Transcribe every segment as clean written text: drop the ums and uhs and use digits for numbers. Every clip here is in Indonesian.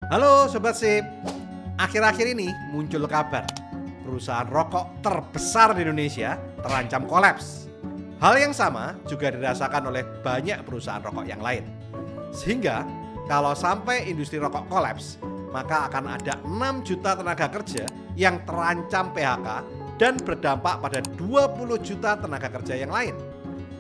Halo Sobat Sip, akhir-akhir ini muncul kabar perusahaan rokok terbesar di Indonesia terancam kolaps. Hal yang sama juga dirasakan oleh banyak perusahaan rokok yang lain. Sehingga kalau sampai industri rokok kolaps, maka akan ada 6 juta tenaga kerja yang terancam PHK dan berdampak pada 20 juta tenaga kerja yang lain.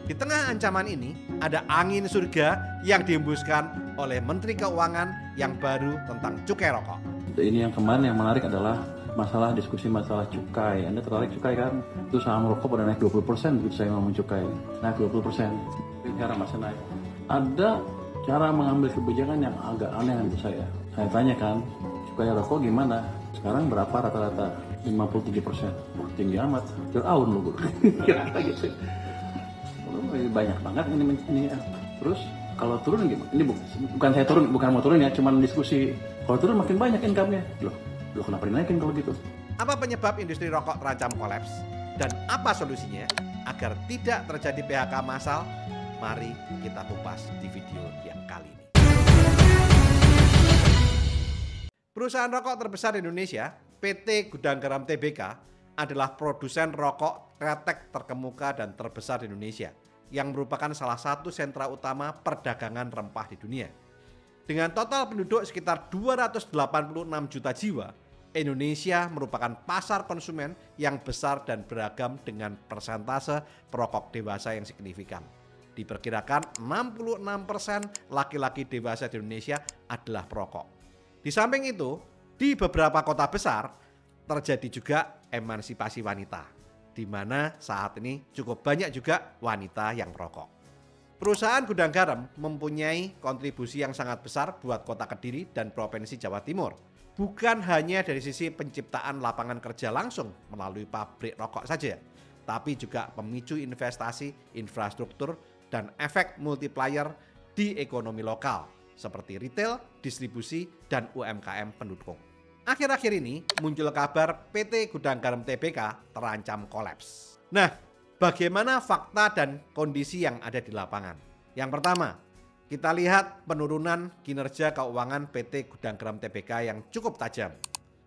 Di tengah ancaman ini, ada angin surga yang dihembuskan oleh Menteri Keuangan yang baru tentang cukai rokok. Ini yang kemarin yang menarik adalah diskusi masalah cukai. Anda tertarik cukai kan? Itu saham rokok pada naik 20% begitu saya ngomong cukai. Naik 20%. Sekarang masih naik. Ada cara mengambil kebijakan yang agak aneh menurut saya. Saya tanya kan, cukai rokok gimana? Sekarang berapa rata-rata? 57%. Wah, tinggi amat. Fir'aun loh guru. Kira-kira gitu. Banyak banget ini. Terus kalau turun gimana? Ini bukan saya turun, bukan mau turun ya, cuman diskusi. Kalau turun makin banyak income-nya. Loh kenapa dinaikin kalau gitu? Apa penyebab industri rokok terancam kolaps? Dan apa solusinya agar tidak terjadi PHK massal? Mari kita kupas di video yang kali ini. Perusahaan rokok terbesar di Indonesia, PT Gudang Garam Tbk, adalah produsen rokok kretek terkemuka dan terbesar di Indonesia, yang merupakan salah satu sentra utama perdagangan rempah di dunia. Dengan total penduduk sekitar 286 juta jiwa, Indonesia merupakan pasar konsumen yang besar dan beragam dengan persentase perokok dewasa yang signifikan. Diperkirakan 66% laki-laki dewasa di Indonesia adalah perokok. Di samping itu, di beberapa kota besar terjadi juga emansipasi wanita, di mana saat ini cukup banyak juga wanita yang merokok. Perusahaan Gudang Garam mempunyai kontribusi yang sangat besar buat Kota Kediri dan Provinsi Jawa Timur. Bukan hanya dari sisi penciptaan lapangan kerja langsung melalui pabrik rokok saja, tapi juga pemicu investasi, infrastruktur, dan efek multiplier di ekonomi lokal, seperti retail, distribusi, dan UMKM pendukung. Akhir-akhir ini muncul kabar PT Gudang Garam Tbk terancam kolaps. Nah, bagaimana fakta dan kondisi yang ada di lapangan? Yang pertama, kita lihat penurunan kinerja keuangan PT Gudang Garam Tbk yang cukup tajam.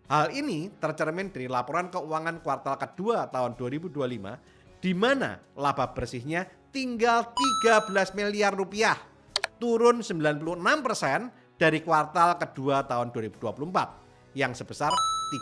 Hal ini tercermin dari laporan keuangan kuartal kedua tahun 2025, di mana laba bersihnya tinggal 13 miliar rupiah, turun 96% dari kuartal kedua tahun 2024 yang sebesar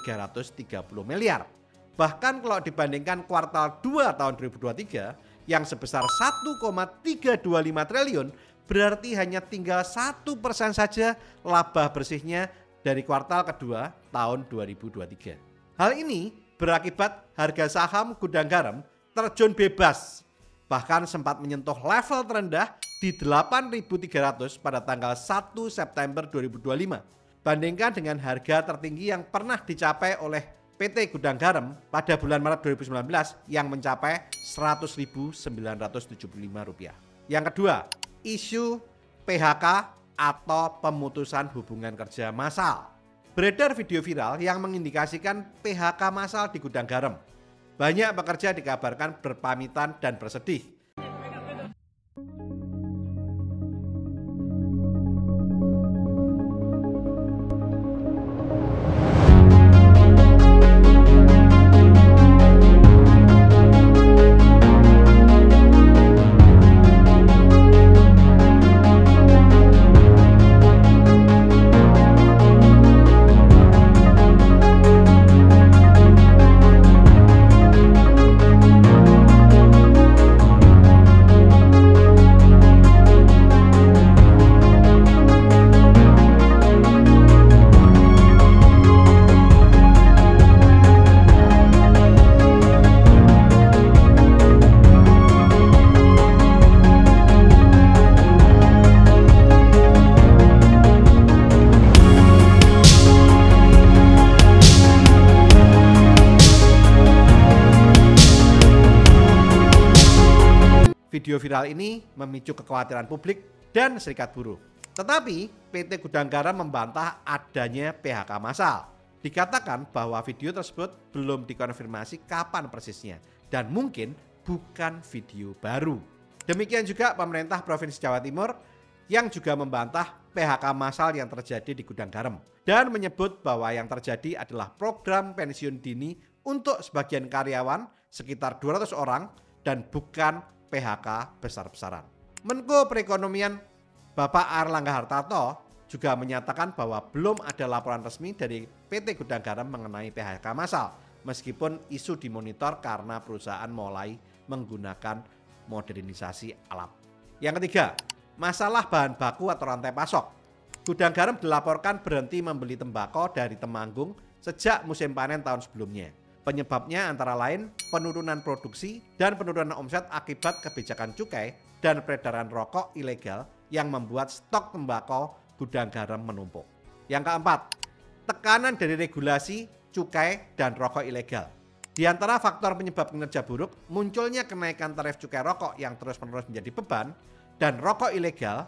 330 miliar. Bahkan kalau dibandingkan kuartal 2 tahun 2023 yang sebesar 1,325 triliun, berarti hanya tinggal 1% saja laba bersihnya dari kuartal kedua tahun 2023. Hal ini berakibat harga saham Gudang Garam terjun bebas, bahkan sempat menyentuh level terendah di 8.300 pada tanggal 1 September 2025. Bandingkan dengan harga tertinggi yang pernah dicapai oleh PT Gudang Garam pada bulan Maret 2019 yang mencapai Rp100.975. Yang kedua, isu PHK atau pemutusan hubungan kerja massal. Beredar video viral yang mengindikasikan PHK massal di Gudang Garam. Banyak pekerja dikabarkan berpamitan dan bersedih. Video viral ini memicu kekhawatiran publik dan serikat buruh. Tetapi PT Gudang Garam membantah adanya PHK massal. Dikatakan bahwa video tersebut belum dikonfirmasi kapan persisnya dan mungkin bukan video baru. Demikian juga pemerintah Provinsi Jawa Timur yang juga membantah PHK massal yang terjadi di gudang garam dan menyebut bahwa yang terjadi adalah program pensiun dini untuk sebagian karyawan sekitar 200 orang dan bukan PHK besar-besaran. Menko Perekonomian Bapak Airlangga Hartarto juga menyatakan bahwa belum ada laporan resmi dari PT Gudang Garam mengenai PHK massal, meskipun isu dimonitor karena perusahaan mulai menggunakan modernisasi alat. Yang ketiga, masalah bahan baku atau rantai pasok. Gudang Garam dilaporkan berhenti membeli tembakau dari Temanggung sejak musim panen tahun sebelumnya. Penyebabnya antara lain penurunan produksi dan penurunan omset akibat kebijakan cukai dan peredaran rokok ilegal yang membuat stok tembakau Gudang Garam menumpuk. Yang keempat, tekanan dari regulasi, cukai, dan rokok ilegal. Di antara faktor penyebab kinerja buruk, munculnya kenaikan tarif cukai rokok yang terus-menerus menjadi beban, dan rokok ilegal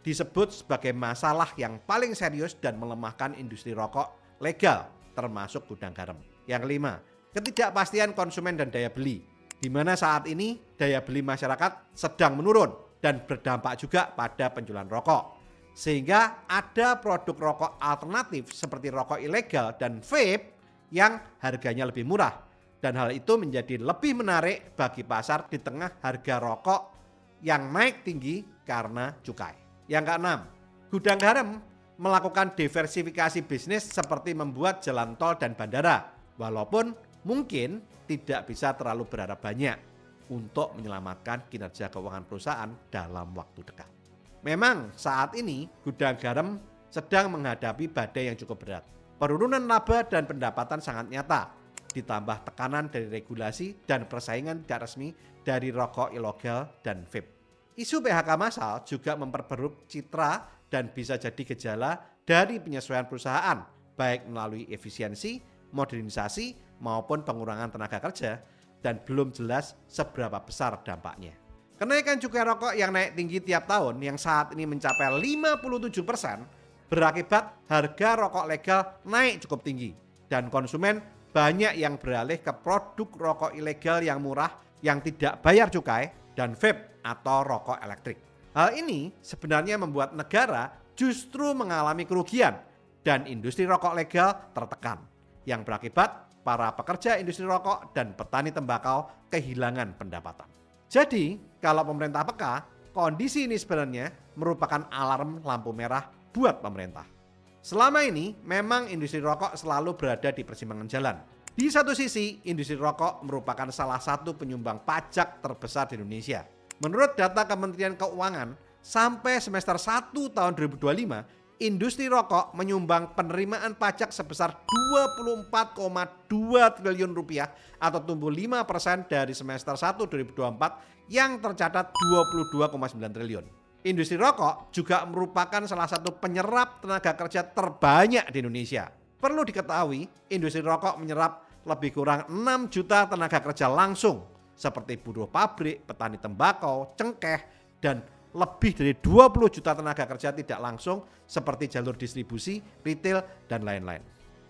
disebut sebagai masalah yang paling serius dan melemahkan industri rokok legal, termasuk Gudang Garam. Yang kelima, ketidakpastian konsumen dan daya beli, di mana saat ini daya beli masyarakat sedang menurun dan berdampak juga pada penjualan rokok. Sehingga ada produk rokok alternatif seperti rokok ilegal dan vape yang harganya lebih murah. Dan hal itu menjadi lebih menarik bagi pasar di tengah harga rokok yang naik tinggi karena cukai. Yang keenam, Gudang Garam melakukan diversifikasi bisnis seperti membuat jalan tol dan bandara. Walaupun mungkin tidak bisa terlalu berharap banyak untuk menyelamatkan kinerja keuangan perusahaan dalam waktu dekat. Memang saat ini Gudang Garam sedang menghadapi badai yang cukup berat. Penurunan laba dan pendapatan sangat nyata, ditambah tekanan dari regulasi dan persaingan tidak resmi dari rokok ilegal dan vape. Isu PHK massal juga memperburuk citra dan bisa jadi gejala dari penyesuaian perusahaan, baik melalui efisiensi, modernisasi, maupun pengurangan tenaga kerja, dan belum jelas seberapa besar dampaknya. Kenaikan cukai rokok yang naik tinggi tiap tahun yang saat ini mencapai 57% berakibat harga rokok legal naik cukup tinggi dan konsumen banyak yang beralih ke produk rokok ilegal yang murah yang tidak bayar cukai dan vape atau rokok elektrik. Hal ini sebenarnya membuat negara justru mengalami kerugian dan industri rokok legal tertekan yang berakibat para pekerja industri rokok dan petani tembakau kehilangan pendapatan. Jadi, kalau pemerintah peka, kondisi ini sebenarnya merupakan alarm lampu merah buat pemerintah. Selama ini, memang industri rokok selalu berada di persimpangan jalan. Di satu sisi, industri rokok merupakan salah satu penyumbang pajak terbesar di Indonesia. Menurut data Kementerian Keuangan, sampai semester 1 tahun 2025, industri rokok menyumbang penerimaan pajak sebesar 24,2 triliun rupiah atau tumbuh 5% dari semester 1 2024 yang tercatat 22,9 triliun. Industri rokok juga merupakan salah satu penyerap tenaga kerja terbanyak di Indonesia. Perlu diketahui, industri rokok menyerap lebih kurang 6 juta tenaga kerja langsung seperti buruh pabrik, petani tembakau, cengkeh, dan lebih dari 20 juta tenaga kerja tidak langsung seperti jalur distribusi, retail, dan lain-lain.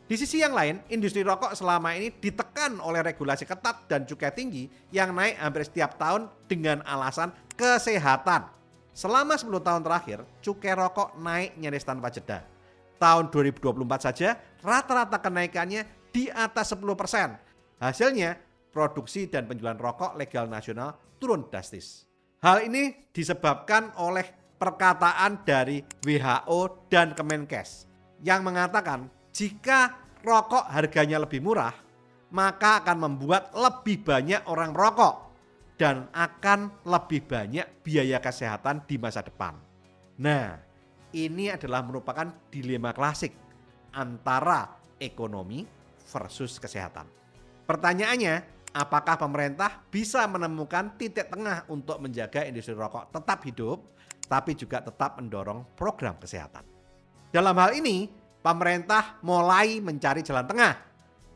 Di sisi yang lain, industri rokok selama ini ditekan oleh regulasi ketat dan cukai tinggi yang naik hampir setiap tahun dengan alasan kesehatan. Selama 10 tahun terakhir, cukai rokok naik nyaris tanpa jeda. Tahun 2024 saja rata-rata kenaikannya di atas 10%. Hasilnya, produksi dan penjualan rokok legal nasional turun drastis. Hal ini disebabkan oleh perkataan dari WHO dan Kemenkes yang mengatakan jika rokok harganya lebih murah, maka akan membuat lebih banyak orang merokok dan akan lebih banyak biaya kesehatan di masa depan. Nah, ini adalah merupakan dilema klasik antara ekonomi versus kesehatan. Pertanyaannya, apakah pemerintah bisa menemukan titik tengah untuk menjaga industri rokok tetap hidup, tapi juga tetap mendorong program kesehatan? Dalam hal ini, pemerintah mulai mencari jalan tengah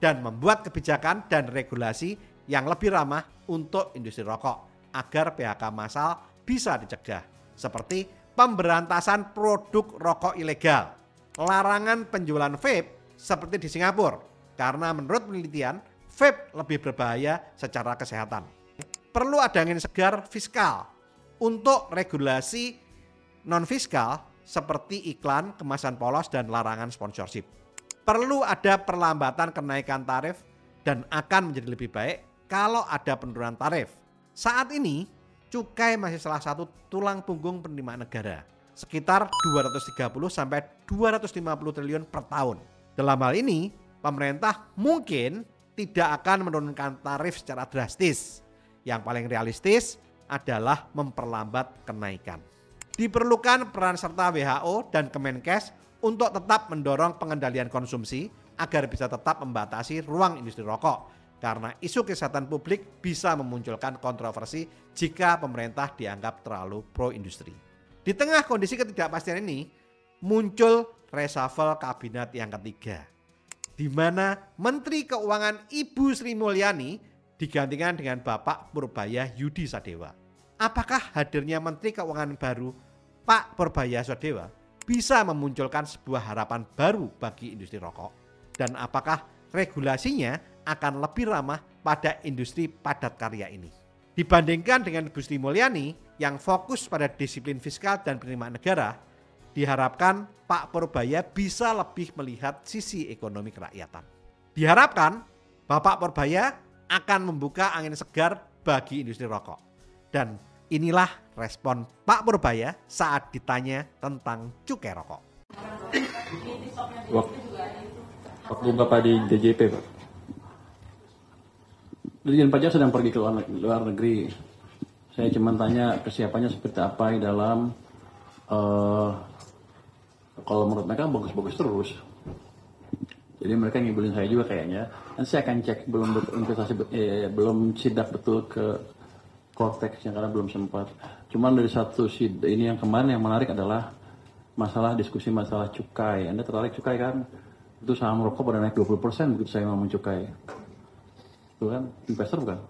dan membuat kebijakan dan regulasi yang lebih ramah untuk industri rokok agar PHK massal bisa dicegah, seperti pemberantasan produk rokok ilegal, larangan penjualan vape seperti di Singapura, karena menurut penelitian, vape lebih berbahaya secara kesehatan. Perlu ada angin segar fiskal untuk regulasi non-fiskal seperti iklan, kemasan polos, dan larangan sponsorship. Perlu ada perlambatan kenaikan tarif dan akan menjadi lebih baik kalau ada penurunan tarif. Saat ini, cukai masih salah satu tulang punggung penerimaan negara, sekitar 230-250 triliun per tahun. Dalam hal ini, pemerintah mungkin tidak akan menurunkan tarif secara drastis. Yang paling realistis adalah memperlambat kenaikan. Diperlukan peran serta WHO dan Kemenkes untuk tetap mendorong pengendalian konsumsi agar bisa tetap membatasi ruang industri rokok. Karena isu kesehatan publik bisa memunculkan kontroversi jika pemerintah dianggap terlalu pro-industri. Di tengah kondisi ketidakpastian ini, muncul reshuffle kabinet yang ketiga, di mana Menteri Keuangan Ibu Sri Mulyani digantikan dengan Bapak Purbaya Yudi Sadewa. Apakah hadirnya Menteri Keuangan baru Pak Purbaya Sadewa bisa memunculkan sebuah harapan baru bagi industri rokok? Dan apakah regulasinya akan lebih ramah pada industri padat karya ini? Dibandingkan dengan Bu Sri Mulyani yang fokus pada disiplin fiskal dan penerimaan negara, diharapkan Pak Purbaya bisa lebih melihat sisi ekonomi kerakyatan. Diharapkan Bapak Purbaya akan membuka angin segar bagi industri rokok. Dan inilah respon Pak Purbaya saat ditanya tentang cukai rokok. Waktu Bapak di DJP, Pak, Dirjen Pajak sedang pergi ke luar negeri. Saya cuma tanya kesiapannya seperti apa di dalam, kalau menurut mereka bagus-bagus terus. Jadi mereka ngibulin saya juga kayaknya. Nanti saya akan cek, belum sidak betul ke korteksnya karena belum sempat. Cuman dari satu sidak ini yang kemarin yang menarik adalah diskusi masalah cukai. Anda tertarik cukai kan? Itu saham rokok pada naik 20% begitu saya ngomong cukai. Itu kan investor bukan?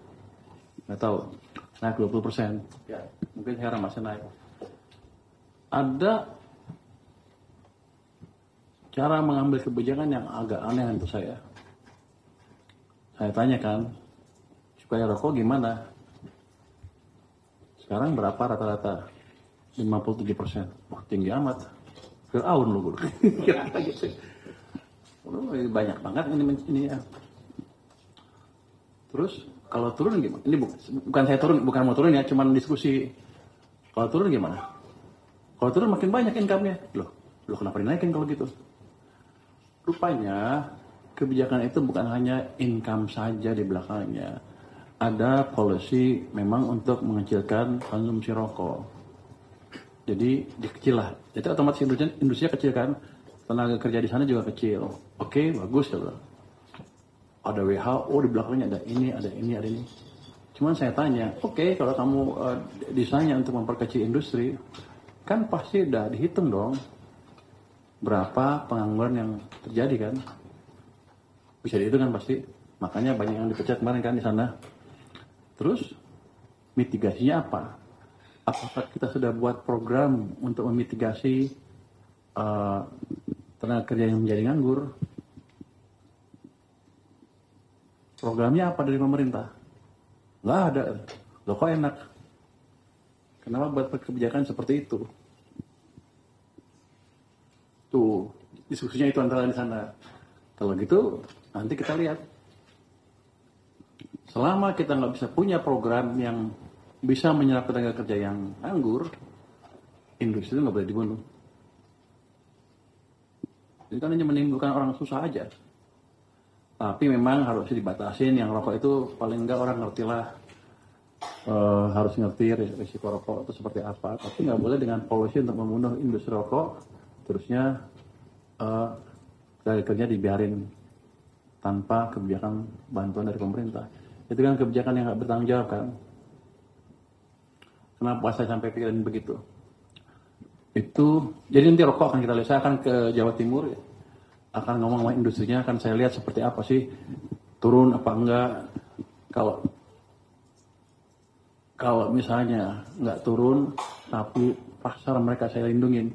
Nggak tahu. Naik 20%. Ya, mungkin sekarang masih naik. Ada cara mengambil kebijakan yang agak aneh untuk saya. Saya tanyakan, cukai rokok gimana? Sekarang berapa rata-rata? 57%. Wah, tinggi amat. Fir'aun loh. Kira-kira gitu. Banyak banget ini ya. Terus kalau turun gimana? Ini bukan saya turun, bukan mau turun ya, cuman diskusi. Kalau turun gimana? Kalau turun makin banyak income-nya. Loh kenapa dinaikin kalau gitu? Rupanya kebijakan itu bukan hanya income saja di belakangnya. Ada policy memang untuk mengecilkan konsumsi rokok. Jadi dikecil lah. Jadi otomatis industri kecil kan. Tenaga kerja di sana juga kecil. Oke, bagus ya. Ada WHO di belakangnya, ada ini. Cuman saya tanya, oke, kalau kamu desainnya untuk memperkecil industri, kan pasti udah dihitung dong berapa pengangguran yang terjadi kan? Bisa dihitung kan pasti. Makanya banyak yang dipecat kemarin kan di sana. Terus mitigasinya apa? Apakah kita sudah buat program untuk memitigasi tenaga kerja yang menjadi nganggur? Programnya apa dari pemerintah? Nggak ada. Loh kok enak? Kenapa buat kebijakan seperti itu? Tuh, diskusinya itu antara di sana. Kalau gitu, nanti kita lihat. Selama kita nggak bisa punya program yang bisa menyerap tenaga kerja yang nganggur, industri itu nggak boleh dibunuh. Ini kan hanya menimbulkan orang susah aja. Tapi memang harus dibatasin, yang rokok itu paling enggak orang ngerti lah. Harus ngerti risiko rokok itu seperti apa. Tapi nggak boleh dengan policy untuk membunuh industri rokok, terusnya tenaga kerja dibiarin tanpa kebijakan bantuan dari pemerintah. Itu kan kebijakan yang nggak bertanggung jawab kan. Kenapa saya sampai pikirin begitu? Itu, jadi nanti rokok akan kita lihat. Saya akan ke Jawa Timur, akan ngomong sama industrinya, akan saya lihat seperti apa sih, turun apa enggak. Kalau misalnya nggak turun, tapi pasar mereka saya lindungin.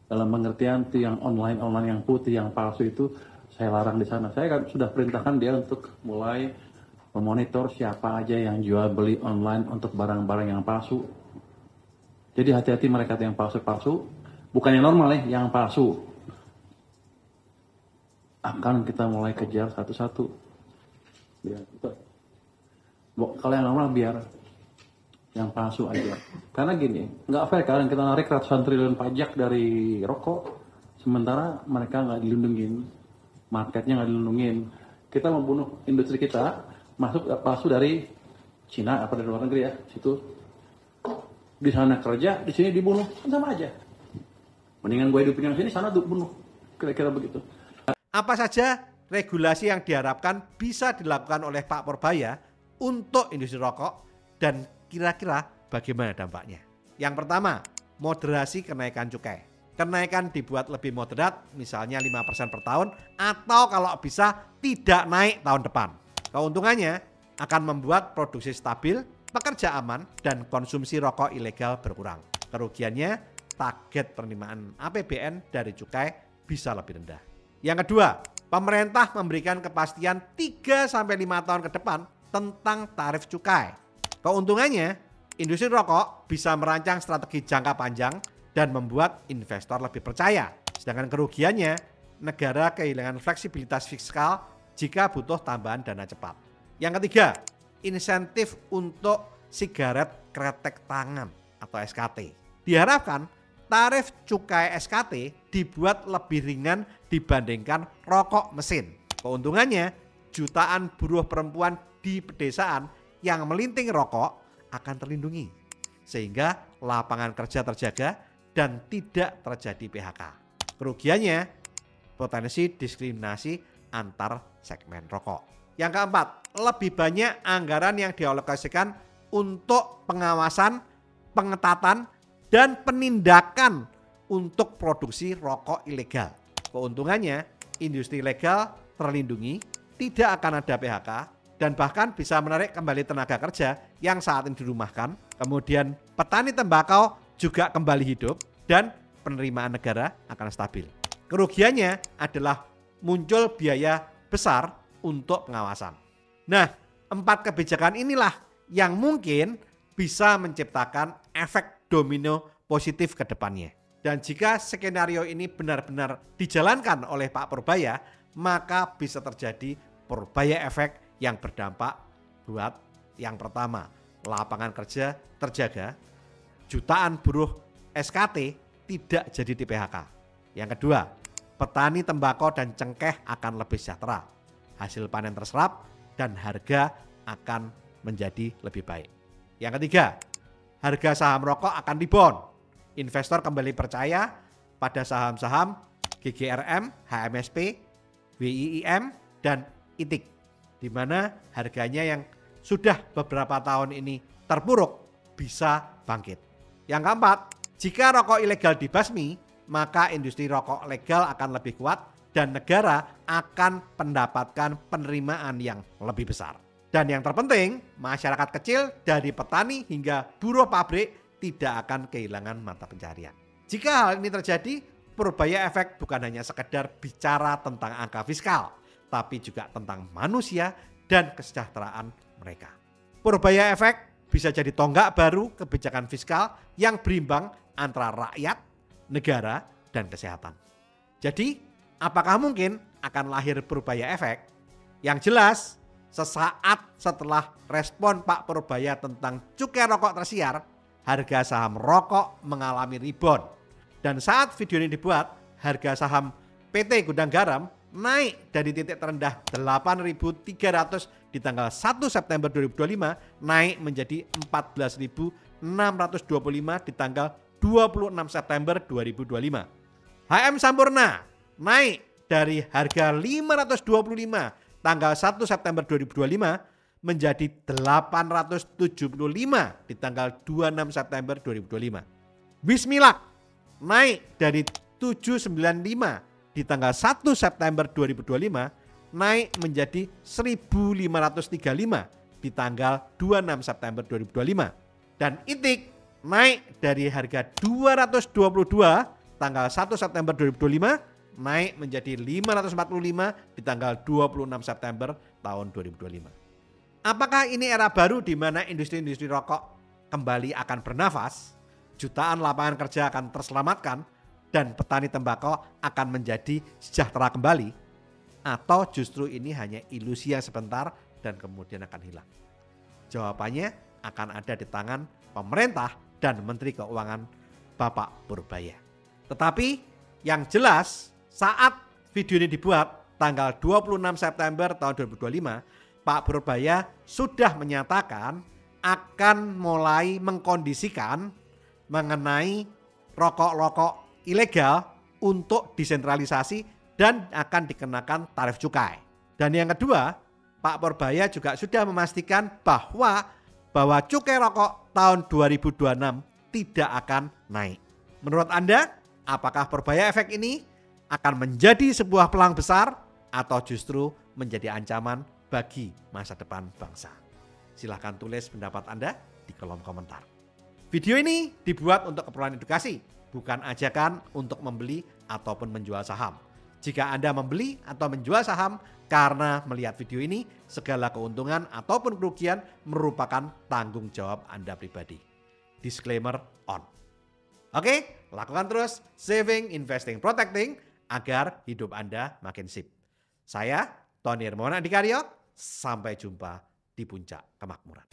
Dalam pengertian itu yang online yang putih, yang palsu itu saya larang di sana. Saya kan sudah perintahkan dia untuk mulai memonitor siapa aja yang jual beli online untuk barang-barang yang palsu. Jadi hati-hati mereka yang palsu-palsu. bukan yang normal ya, yang palsu. Akan kita mulai kejar satu-satu. Kalau yang normal biar yang palsu aja. Karena gini, nggak fair kan kita narik ratusan triliun pajak dari rokok, sementara mereka nggak dilindungin, marketnya nggak dilindungin. Kita membunuh industri kita, masuk palsu dari Cina apa dari luar negeri ya, situ di sana kerja, di sini dibunuh, sama aja. Mendingan gue hidupin yang sini, sana tuh bunuh, kira-kira begitu. Apa saja regulasi yang diharapkan bisa dilakukan oleh Pak Purbaya untuk industri rokok dan kira-kira bagaimana dampaknya? Yang pertama, moderasi kenaikan cukai. Kenaikan dibuat lebih moderat, misalnya 5% per tahun, atau kalau bisa tidak naik tahun depan. Keuntungannya akan membuat produksi stabil, pekerja aman, dan konsumsi rokok ilegal berkurang. Kerugiannya, target penerimaan APBN dari cukai bisa lebih rendah. Yang kedua, pemerintah memberikan kepastian 3-5 tahun ke depan tentang tarif cukai. Keuntungannya, industri rokok bisa merancang strategi jangka panjang dan membuat investor lebih percaya. Sedangkan kerugiannya, negara kehilangan fleksibilitas fiskal jika butuh tambahan dana cepat. Yang ketiga, insentif untuk sigaret kretek tangan atau SKT. Diharapkan tarif cukai SKT dibuat lebih ringan dibandingkan rokok mesin. Keuntungannya, jutaan buruh perempuan di pedesaan yang melinting rokok akan terlindungi, sehingga lapangan kerja terjaga dan tidak terjadi PHK. Kerugiannya, potensi diskriminasi antar segmen rokok. Yang keempat, lebih banyak anggaran yang dialokasikan untuk pengawasan, pengetatan, dan penindakan untuk produksi rokok ilegal. Keuntungannya, industri legal terlindungi, tidak akan ada PHK, dan bahkan bisa menarik kembali tenaga kerja yang saat ini dirumahkan. Kemudian petani tembakau juga kembali hidup dan penerimaan negara akan stabil. Kerugiannya adalah muncul biaya besar untuk pengawasan. Nah, 4 kebijakan inilah yang mungkin bisa menciptakan efek domino positif ke depannya. Dan jika skenario ini benar-benar dijalankan oleh Pak Purbaya, maka bisa terjadi Purbaya efek yang berdampak buat yang pertama, lapangan kerja terjaga, jutaan buruh SKT tidak jadi di PHK. Yang kedua, petani tembakau dan cengkeh akan lebih sejahtera, hasil panen terserap dan harga akan menjadi lebih baik. Yang ketiga, harga saham rokok akan rebound. Investor kembali percaya pada saham-saham GGRM, HMSP, WIIM, dan ITIK, di mana harganya yang sudah beberapa tahun ini terpuruk bisa bangkit. Yang keempat, jika rokok ilegal dibasmi, maka industri rokok legal akan lebih kuat dan negara akan mendapatkan penerimaan yang lebih besar. Dan yang terpenting, masyarakat kecil dari petani hingga buruh pabrik tidak akan kehilangan mata pencarian. Jika hal ini terjadi, Purbaya efek bukan hanya sekedar bicara tentang angka fiskal, tapi juga tentang manusia dan kesejahteraan mereka. Purbaya efek bisa jadi tonggak baru kebijakan fiskal yang berimbang antara rakyat, negara, dan kesehatan. Jadi, apakah mungkin akan lahir Purbaya efek? Yang jelas, sesaat setelah respon Pak Purbaya tentang cukai rokok tersiar, harga saham rokok mengalami rebound. Dan saat video ini dibuat, harga saham PT Gudang Garam naik dari titik terendah 8.300 di tanggal 1 September 2025 naik menjadi 14.625 di tanggal 26 September 2025. HM Sampurna naik dari harga 525 tanggal 1 September 2025 menjadi 875 di tanggal 26 September 2025. Bismillah naik dari 795 di tanggal 1 September 2025 naik menjadi 1535 di tanggal 26 September 2025. Dan ITIK naik dari harga 222 tanggal 1 September 2025 naik menjadi 545 di tanggal 26 September tahun 2025. Apakah ini era baru di mana industri-industri rokok kembali akan bernafas? Jutaan lapangan kerja akan terselamatkan dan petani tembakau akan menjadi sejahtera kembali? Atau justru ini hanya ilusi yang sebentar dan kemudian akan hilang? Jawabannya akan ada di tangan pemerintah dan Menteri Keuangan Bapak Purbaya. Tetapi yang jelas saat video ini dibuat tanggal 26 September tahun 2025, Pak Purbaya sudah menyatakan akan mulai mengkondisikan mengenai rokok-rokok ilegal untuk desentralisasi dan akan dikenakan tarif cukai. Dan yang kedua, Pak Purbaya juga sudah memastikan bahwa cukai rokok tahun 2026 tidak akan naik. Menurut Anda, apakah Purbaya efek ini akan menjadi sebuah peluang besar atau justru menjadi ancaman bagi masa depan bangsa? Silahkan tulis pendapat Anda di kolom komentar. Video ini dibuat untuk keperluan edukasi, bukan ajakan untuk membeli ataupun menjual saham. Jika Anda membeli atau menjual saham karena melihat video ini, segala keuntungan ataupun kerugian merupakan tanggung jawab Anda pribadi. Disclaimer on. Oke, lakukan terus saving, investing, protecting agar hidup Anda makin sip. Saya Tony Hermawan Adikaryo, sampai jumpa di puncak kemakmuran.